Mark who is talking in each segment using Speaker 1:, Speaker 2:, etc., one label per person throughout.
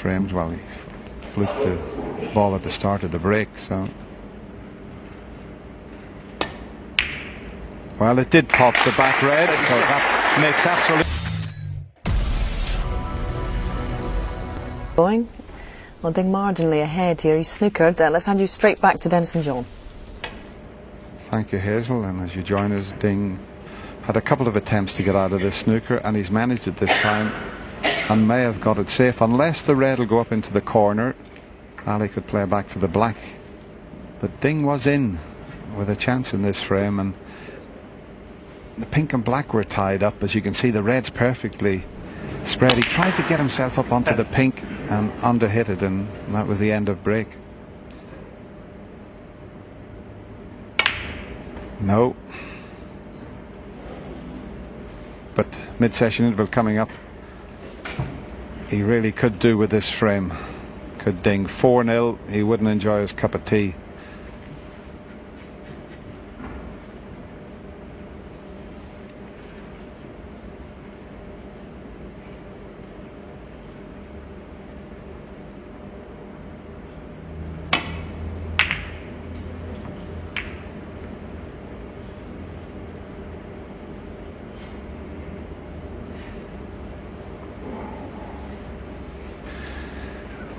Speaker 1: frames. Well, he fluked the ball at the start of the break, so. Well, it did pop the back red, so that makes absolute.
Speaker 2: Going. Well, Ding marginally ahead here. He's snookered. Let's hand you straight back to Dennis and John.
Speaker 1: Thank you, Hazel. And as you join us, Ding had a couple of attempts to get out of this snooker, and he's managed it this time and may have got it safe, unless the red will go up into the corner. Ali could play back for the black, but Ding was in with a chance in this frame, and the pink and black were tied up. As you can see, the red's perfectly spread. He tried to get himself up onto the pink and underhit it, and that was the end of break. No. But mid-session interval coming up. He really could do with this frame. Could Ding 4-0. He wouldn't enjoy his cup of tea.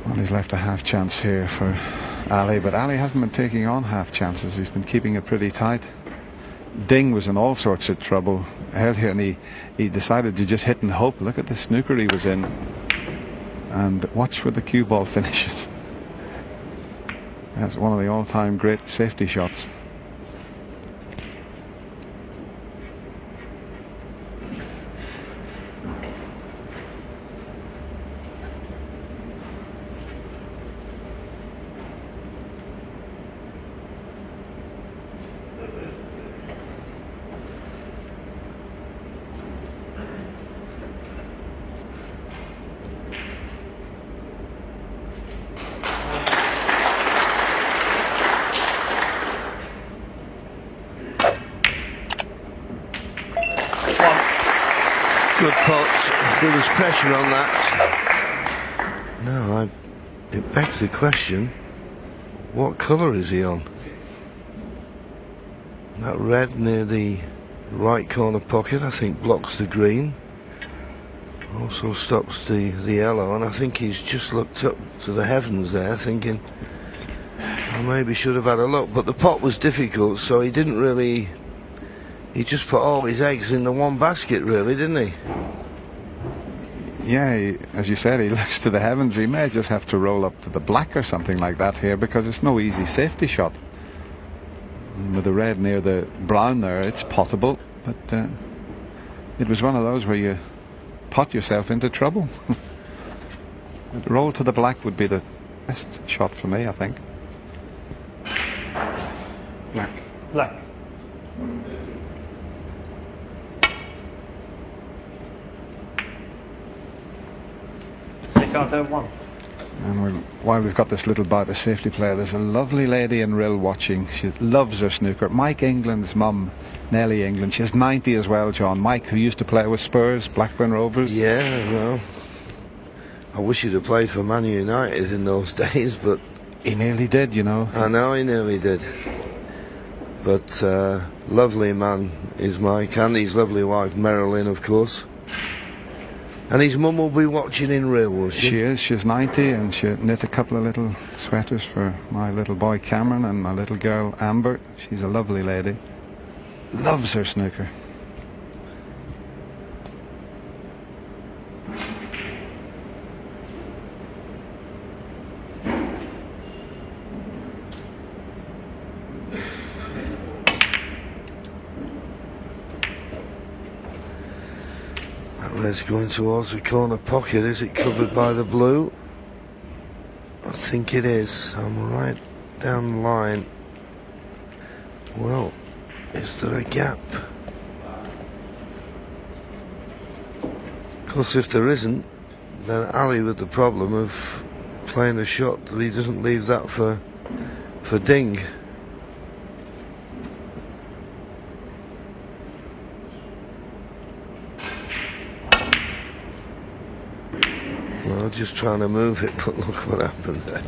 Speaker 1: Well, he's left a half chance here for Ali, but Ali hasn't been taking on half chances. He's been keeping it pretty tight. Ding was in all sorts of trouble earlier, and he decided to just hit and hope. Look at the snooker he was in, and watch where the cue ball finishes. That's one of the all-time great safety shots.
Speaker 3: Good pot. There was pressure on that. No, it begs the question, what colour is he on? That red near the right corner pocket, I think, blocks the green. Also stops the yellow, and I think he's just looked up to the heavens there, thinking, I maybe should have had a look. But the pot was difficult, so he didn't really... He just put all his eggs in the one basket, really, didn't he?
Speaker 1: Yeah, as you said, he looks to the heavens. He may just have to roll up to the black or something like that here, because it's no easy safety shot. And with the red near the brown there, it's potable, but it was one of those where you pot yourself into trouble. Roll to the black would be the best shot for me, I think.
Speaker 4: Black. Black. One.
Speaker 1: And while we've got this little bout of safety player, there's a lovely lady in Rill watching. She loves her snooker. Mike England's mum, Nellie England. She's 90 as well, John. Mike, who used to play with Spurs, Blackburn Rovers.
Speaker 3: Yeah, well, I wish he'd have played for Man United in those days, but...
Speaker 1: He nearly did, you know.
Speaker 3: I know he nearly did. But lovely man is Mike, and his lovely wife, Marilyn, of course. And his mum will be watching in Rill, will she?
Speaker 1: She is. She's 90, and she knit a couple of little sweaters for my little boy Cameron and my little girl Amber. She's a lovely lady. Loves her snooker.
Speaker 3: Red's going towards the corner pocket. Is it covered by the blue? I think it is. I'm right down the line. Well, is there a gap? Of course, if there isn't, then Ali with the problem of playing a shot that he doesn't leave that for Ding. Well, just trying to move it, but look what happened there.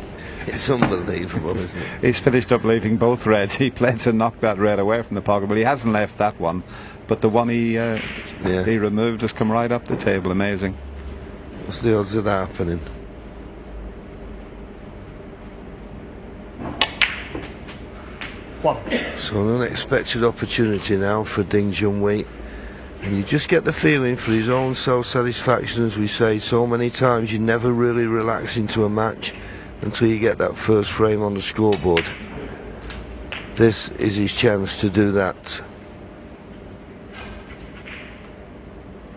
Speaker 3: It's unbelievable, isn't it?
Speaker 1: He's finished up leaving both reds. He played to knock that red away from the pocket, but he hasn't left that one. But the one he removed has come right up the table. Amazing.
Speaker 3: What's the odds of that happening?
Speaker 4: One.
Speaker 3: So an unexpected opportunity now for Ding Junhui. And you just get the feeling, for his own self-satisfaction, as we say so many times, you never really relax into a match until you get that first frame on the scoreboard. This is his chance to do that.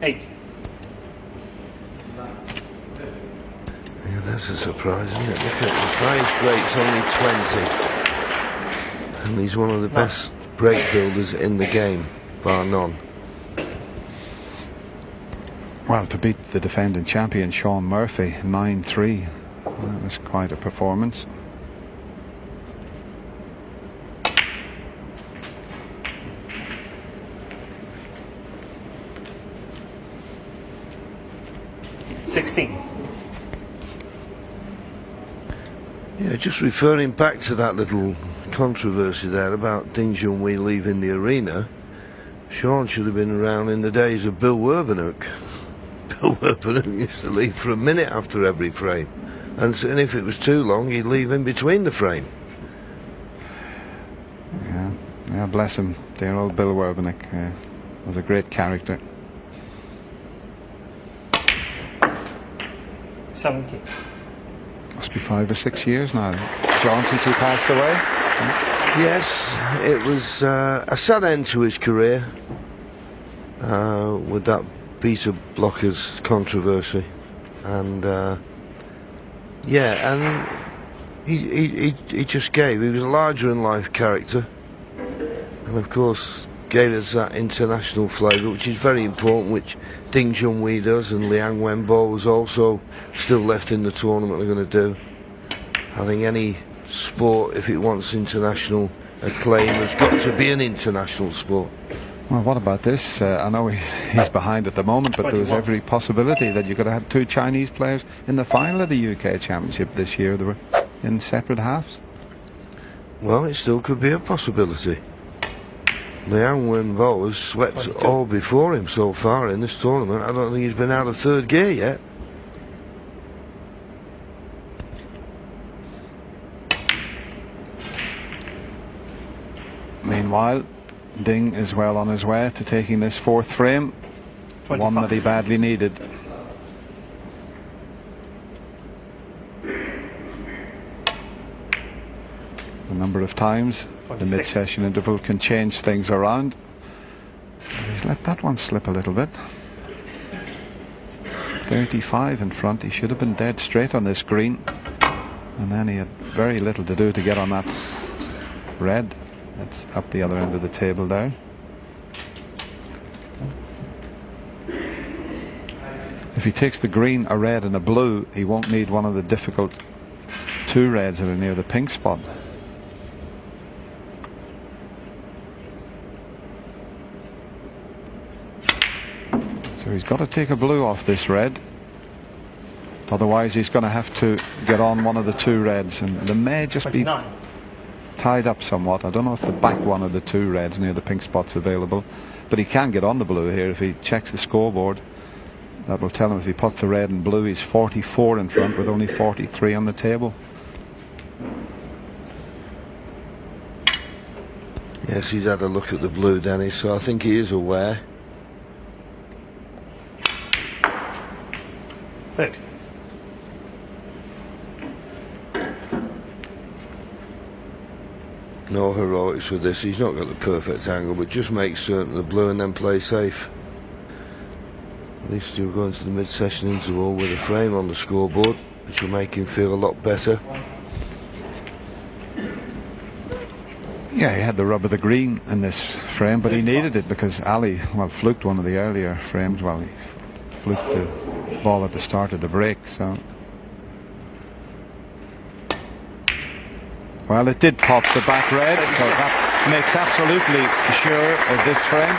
Speaker 4: 8.
Speaker 3: Yeah, that's a surprise, isn't it? Look at his highest break's only 20. And he's one of the best break builders in the game, bar none.
Speaker 1: Well, to beat the defending champion Sean Murphy 9-3, that was quite a performance.
Speaker 3: Yeah, just referring back to that little controversy there about Ding Junhui leaving the arena, Sean should have been around in the days of Bill Werbenhoek. Bill Werbenhoek used to leave for a minute after every frame, and if it was too long, he'd leave in between the frame.
Speaker 1: Yeah, bless him. Dear old Bill Werbenhoek was a great character.
Speaker 4: 17.
Speaker 1: Must be 5 or 6 years now, John, since he passed away.
Speaker 3: Yes, it was a sad end to his career with that beta blockers controversy, and yeah, and he just gave. He was a larger-than-life character, and of course gave us that international flavour, which is very important, which Ding Junhui does, and Liang Wenbo was also still left in the tournament, are going to do. I think any sport, if it wants international acclaim, has got to be an international sport.
Speaker 1: Well, what about this? I know he's behind at the moment, but there was every possibility that you could have had 2 Chinese players in the final of the UK Championship this year. They were in separate halves.
Speaker 3: Well, it still could be a possibility. Liang Wenbo has swept all before him so far in this tournament. I don't think he's been out of third gear yet.
Speaker 1: Meanwhile, Ding is well on his way to taking this 4th frame,
Speaker 4: 25.
Speaker 1: one that he badly needed. A number of times
Speaker 4: 26.
Speaker 1: the mid-session interval can change things around. But he's let that one slip a little bit. 35 in front. He should have been dead straight on this green, and then he had very little to do to get on that red. That's up the other end of the table there. If he takes the green, a red and a blue, he won't need one of the difficult 2 reds that are near the pink spot. So he's got to take a blue off this red, otherwise he's going to have to get on one of the 2 reds, and there may just
Speaker 4: 29.
Speaker 1: be tied up somewhat. I don't know if the back one of the 2 reds near the pink spot's available, but he can get on the blue here if he checks the scoreboard. That will tell him if he puts the red and blue, he's 44 in front with only 43 on the table.
Speaker 3: Yes, he's had a look at the blue, Dennis, so I think he is aware.
Speaker 4: 30.
Speaker 3: No heroics with this. He's not got the perfect angle, but just make certain the blue and then play safe. At least he'll go into the mid-session interval with a frame on the scoreboard, which will make him feel a lot better.
Speaker 1: Yeah, he had the rub of the green in this frame, but he needed it because Ali, well, fluked one of the earlier frames. Well, he fluked the ball at the start of the break, so... Well, it did pop the back red, so that makes absolutely sure of this frame.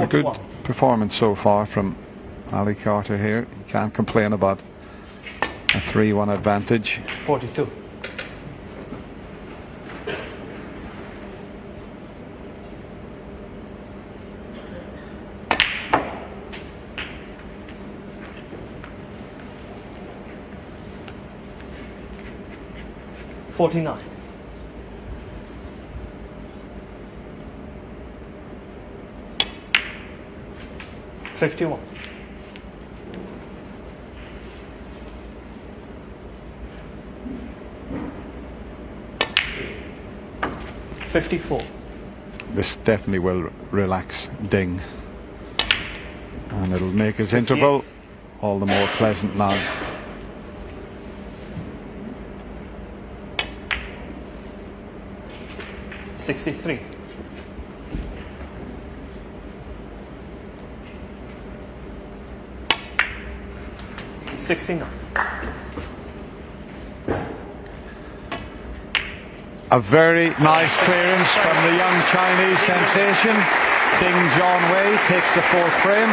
Speaker 1: A good
Speaker 4: 41.
Speaker 1: performance so far from Ali Carter here. You can't complain about a 3-1 advantage.
Speaker 4: 42. $49. 51. 54.
Speaker 1: This definitely will relax Ding, and it'll make his
Speaker 4: 58.
Speaker 1: interval all the more pleasant now.
Speaker 4: $63. 69.
Speaker 1: A very nice clearance from the young Chinese sensation. Ding Junhui takes the fourth frame.